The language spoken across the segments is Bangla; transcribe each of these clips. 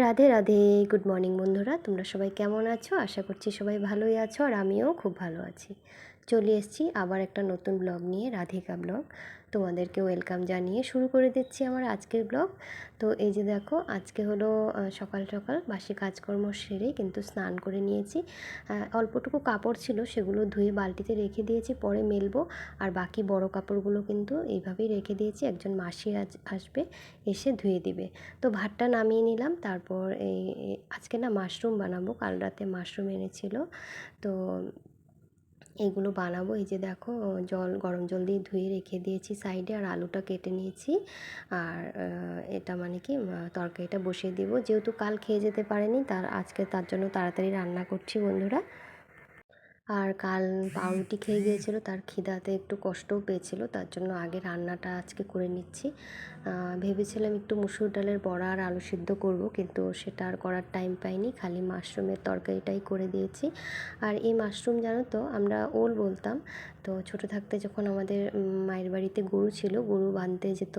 রাধে রাধে। গুড মর্নিং বন্ধুরা, তোমরা সবাই কেমন আছো? আশা করছি সবাই ভালোই আছো, আর আমিও খুব ভালো আছি। চলে এসেছি আবার একটা নতুন ব্লগ নিয়ে, রাধিকা ব্লগ। তোমাদেরকে ওয়েলকাম জানিয়ে শুরু করে দিচ্ছি আমার আজকের ব্লগ। তো এই যে দেখো, আজকে হলো সকাল সকাল বাসি কাজকর্ম সেরে কিন্তু স্নান করে নিয়েছি। অল্পটুকু কাপড় ছিল, সেগুলো ধুয়ে বালতিতে রেখে দিয়েছি, পরে মেলবো। আর বাকি বড় কাপড়গুলো কিন্তু এইভাবেই রেখে দিয়েছি, একজন মাসি আসবে, এসে ধুয়ে দিবে। তো ভাতটা নামিয়ে নিলাম। তারপর আজকে না মাশরুম বানাবো, কাল রাতে মাশরুম এনেছিল, তো এগুলো বানাবো। এই যে দেখো, গরম জল দিয়ে ধুয়ে রেখে দিয়েছি সাইডে, আর আলুটা কেটে নিয়েছি। আর এটা মানে কি, তরকারিটা বসিয়ে দিব, যেহেতু কাল খেয়ে যেতে পারেনি, আজকে তার জন্য তাড়াতাড়ি রান্না করছি বন্ধুরা। আর কাল পাউরুটি খেয়ে গিয়েছিল, তার খিদাতে একটু কষ্টও পেয়েছিল, তার জন্য আগে রান্নাটা আজকে করে নিচ্ছি। ভেবেছিলাম একটু মুসুর ডালের বড়া আর আলু সিদ্ধ করব, কিন্তু সেটা আর করার টাইম পাইনি, খালি মাশরুমের তরকারিটাই করে দিয়েছি। আর এই মাশরুম জানো তো, আমরা ওল বলতাম। তো ছোটো থাকতে যখন আমাদের মায়ের বাড়িতে গরু ছিল, গরু বাঁধতে যেত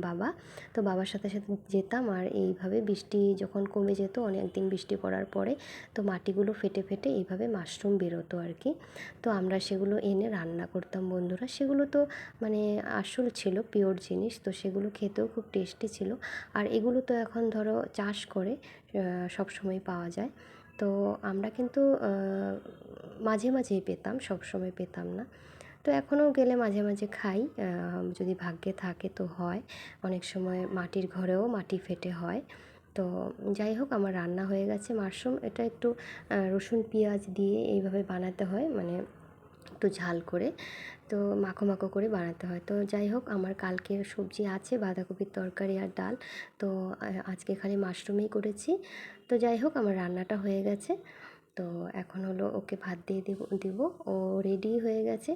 বাবা, তো বাবার সাথে সাথে যেতাম। আর এইভাবে বৃষ্টি যখন কমে যেত, অনেক দিন বৃষ্টি পড়ার পরে, তো মাটিগুলো ফেটে ফেটে এইভাবে মাশরুম বেরোতো আর কি। তো আমরা সেগুলো এনে রান্না করতাম বন্ধুরা। সেগুলো তো মানে আসল ছিল, পিওর জিনিস, তো সেগুলো খেতেও খুব টেস্টি ছিল। আর এগুলো তো এখন ধরো চাষ করে, সব সময় পাওয়া যায়। তো আমরা কিন্তু মাঝে মাঝেই পেতাম, সব সময় পেতাম না। তো এখনও গেলে মাঝে মাঝে খাই, যদি ভাগ্যে থাকে তো হয়। অনেক সময় মাটির ঘরেও মাটি ফেটে হয়। তো যাই হোক, আমার রান্না হয়ে গেছে মাশরুম। এটা একটু রসুন পেঁয়াজ দিয়ে এইভাবে বানাতে হয়, মানে একটু ঝাল করে, তো মাখো মাখো করে বানাতে হয়। তো যাই হোক, আমার কালকের সবজি আছে, বাঁধাকপির তরকারি আর ডাল। তো আজকে খালি মাশরুমেই করেছি। তো যাই হোক, আমার রান্নাটা হয়ে গেছে। তো এখন হলো ওকে ভাত দিয়ে দিব, ও রেডি হয়ে গেছে।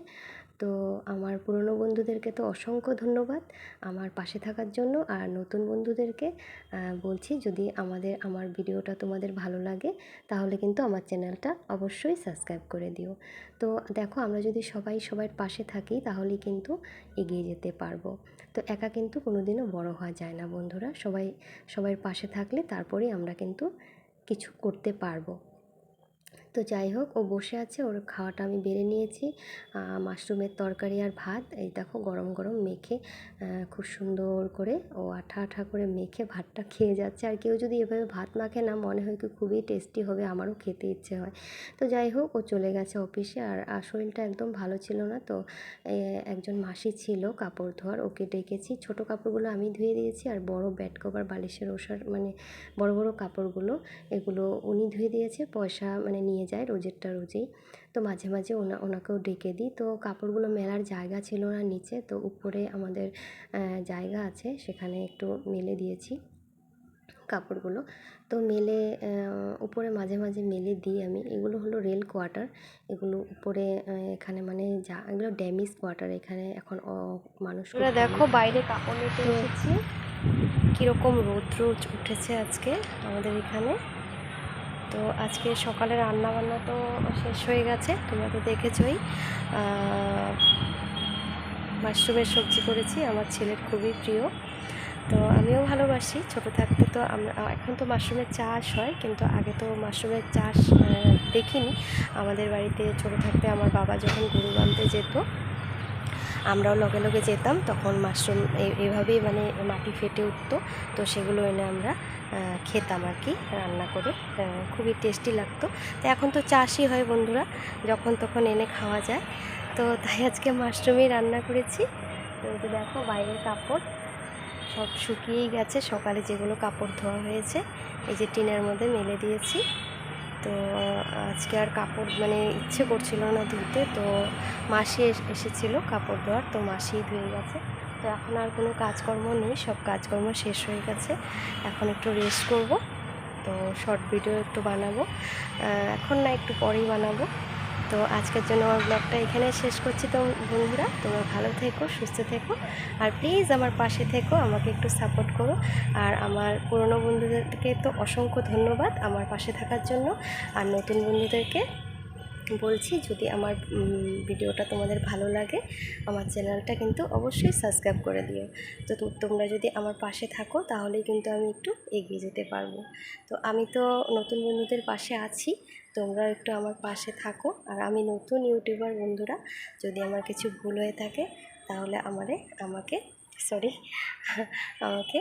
তো আমার পুরনো বন্ধুদেরকে তো অসংখ্য ধন্যবাদ আমার পাশে থাকার জন্য। আর নতুন বন্ধুদেরকে বলছি, যদি আমার ভিডিওটা তোমাদের ভালো লাগে, তাহলে কিন্তু আমার চ্যানেলটা অবশ্যই সাবস্ক্রাইব করে দিও। তো দেখো, আমরা যদি সবাই সবার পাশে থাকি, তাহলেই কিন্তু এগিয়ে যেতে পারবো। তো একা কিন্তু কোনোদিনও বড় হওয়া যায় না বন্ধুরা, সবাই সবার পাশে থাকলে তারপরেই আমরা কিন্তু কিছু করতে পারবো। তো যাই হোক, ও বসে আছে, ওর খাওয়াটা আমি বেড়ে নিয়েছি। মাশরুমের তরকারি আর ভাত, এই দেখো গরম গরম মেখে খুব সুন্দর করে ও আঠা আঠা করে মেখে ভাতটা খেয়ে যাচ্ছে। আর কেউ যদি এভাবে ভাত মাখে না, মনে হয় কি খুবই টেস্টি হবে, আমারও খেতে ইচ্ছে হয়। তো যাই হোক, ও চলে গেছে অফিসে। আর শরীরটা একদম ভালো ছিল না, তো একজন মাসি ছিল কাপড় ধোয়ার, ওকে ডেকেছি। ছোটো কাপড়গুলো আমি ধুয়ে দিয়েছি, আর বড় বেড কভার বালিশের ওষার মানে বড় বড় কাপড়গুলো, এগুলো উনি ধুয়ে দিয়েছে, পয়সা মানে নিয়ে যায় রোজেরটা রোজেই। তো মাঝে মাঝে ওনাকেও ডেকে দিই। তো কাপড়গুলো মেলার জায়গা ছিল না নিচে, তো উপরে আমাদের জায়গা আছে, সেখানে একটু মেলে দিয়েছি কাপড়গুলো। তো মেলে উপরে মাঝে মাঝে মেলে দিই আমি। এগুলো হলো রেল কোয়ার্টার, এগুলো উপরে এখানে মানে এগুলো ড্যামিস কোয়ার্টার, এখানে এখন মানুষ দেখো বাইরে কাপড় নিতে এসেছি। কীরকম রৌদ্র উঠেছে আজকে আমাদের এখানে। তো আজকে সকালে রান্নাবান্না তো শেষ হয়ে গেছে, তোমরা তো দেখেছই। মাশরুমের সবজি করেছি, আমার ছেলের খুবই প্রিয়, তো আমিও ভালোবাসি। ছোটো থাকতে তো আমরা, এখন তো মাশরুমের চাষ হয়, কিন্তু আগে তো মাশরুমের চাষ দেখিনি আমাদের বাড়িতে। ছোটো থাকতে আমার বাবা যখন গরু বাঁধতে যেত, আমরাও লগে লগে যেতাম, তখন মাশরুম এইভাবেই মানে মাটি ফেটে উঠতো, তো সেগুলো এনে আমরা খেতাম আর কি, রান্না করে। খুবই টেস্টি লাগতো। তো এখন তো চাষই হয় বন্ধুরা, যখন তখন এনে খাওয়া যায়। তো তাই আজকে মাশরুমই রান্না করেছি। তো এই যে দেখো, বাইরের কাপড় সব শুকিয়েই গেছে, সকালে যেগুলো কাপড় ধোয়া হয়েছে এই যে টিনের মধ্যে মেলে দিয়েছি। তো আজকে আর কাপড় মানে ইচ্ছে করছিল না ধুতে, তো মাসি এসেছিলো কাপড় ধোয়ার, তো মাসি ধুয়ে গেছে। তো এখন আর কোনো কাজকর্ম নেই, সব কাজকর্ম শেষ হয়ে গেছে, এখন একটু রেস্ট করব। তো শর্ট ভিডিও একটু বানাবো, এখন না একটু পরেই বানাবো। তো আজকের জন্য আমার ব্লগটা এখানে শেষ করছি। তো বন্ধুরা, তোমরা ভালো থেকো, সুস্থ থেকো, আর প্লিজ আমার পাশে থেকো, আমাকে একটু সাপোর্ট করো। আর আমার পুরনো বন্ধুদেরকে তো অসংখ্য ধন্যবাদ আমার পাশে থাকার জন্য, আর নতুন বন্ধুদেরকে বলছি, যদি আমার ভিডিওটা তোমাদের ভালো লাগে আমার চ্যানেলটা কিন্তু অবশ্যই সাবস্ক্রাইব করে দিও। তো তোমরা যদি আমার পাশে থাকো তাহলেই কিন্তু আমি একটু এগিয়ে যেতে পারবো। তো আমি তো নতুন বন্ধুদের পাশে আছি, তোমরা একটু আমার পাশে থাকো। আর আমি নতুন ইউটিউবার বন্ধুরা, যদি আমার কিছু ভুল হয়ে থাকে তাহলে আমাকে সরি আমাকে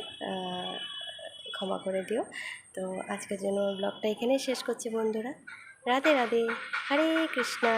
ক্ষমা করে দিও। তো আজকের জন্য ব্লগটা এখানেই শেষ করছি বন্ধুরা। রাধে রাধে, হরে কৃষ্ণা।